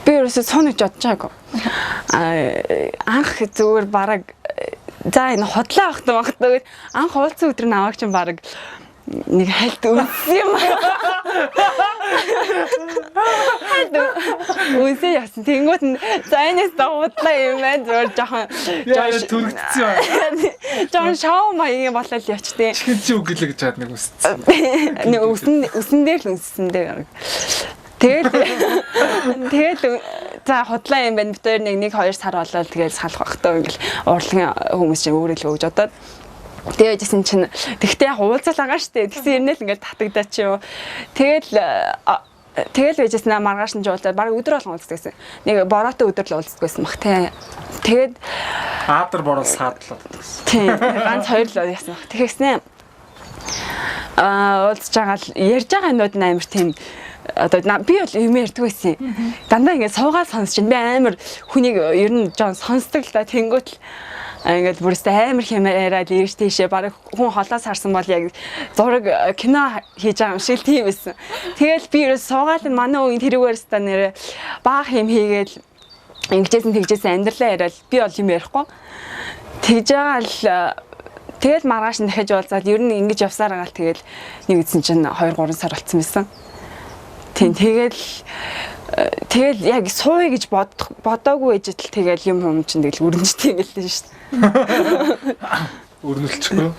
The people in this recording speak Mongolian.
Би ерөөсөө сонь гэж бодож байгаагүй. Анх зүгээр бараг за энэ хотлоо авах таа. Анх уулзсан өдөр наваг чинь бараг нэг хальт үнсэн юм. Үнсэн яасан. Тэнгууд нь за энэс дагуудлаа юм байна. Зүгээр жоохон түргдсэн байна. Жон шоу маягийн болол явчтээ. Чихэн чи үг гэлээ гэж хаад нэг үссэн. Нэг үсэн дээр л үнсэн дээр. Тэгэл за худлаа юм байна. Бид хоёр нэг 2 сар болол тэгэл салах багтаа ингээл урлагийн хүмүүс чинь өөрөө л өгж одоод тэгээжсэн чинь тэгтээ яг уулзал байгаа штэ. Тэгсэн юм л ингээл татагдаа чи юу. Тэгэл байжсэн маргааш нь жуулаад баг өдөр болгон уулздаг гэсэн. Нэг бороотой өдөр л уулздаг байсан бах те. Тэгээд Аадар борол саадлаа. Тийм ганц 2 л яасан. Тэгэхснээ уулзж байгаа л ярьж байгаа юмуд нь амар тийм одоо би бол юм ярьдаг байсан. Дандаа ингэ суугаад сонсч би амар хүнийг ер нь жоон сонсдог л да тэнгуут л ингээд бүрээс амар хэмээрээд ирж тийшээ баг хүн холоос харсан бол яг зураг кино хийж байгаа юм шиг тийм байсан. Тэгэл би ерөөс суугаад манай үеийн тэрүүгээрс та нэрэ баах юм хийгээл ингэжсэн тэгжсэн амьдралаа яриад би бол юм ярихгүй. Тэгж байгаа л тэгэл маргааш нь дахиж уулзаад ер нь ингэж явсаар байгаа л тэгэл нэг үсэн чинь 2 3 сар болцсон байсан. Тийм тэгэл яг сууя гэж бодоогүй ээжэд л тэгэл юм чинь тэгэл өрнөжтэй ингээл л шүү дээ. Өрнөлчихөө.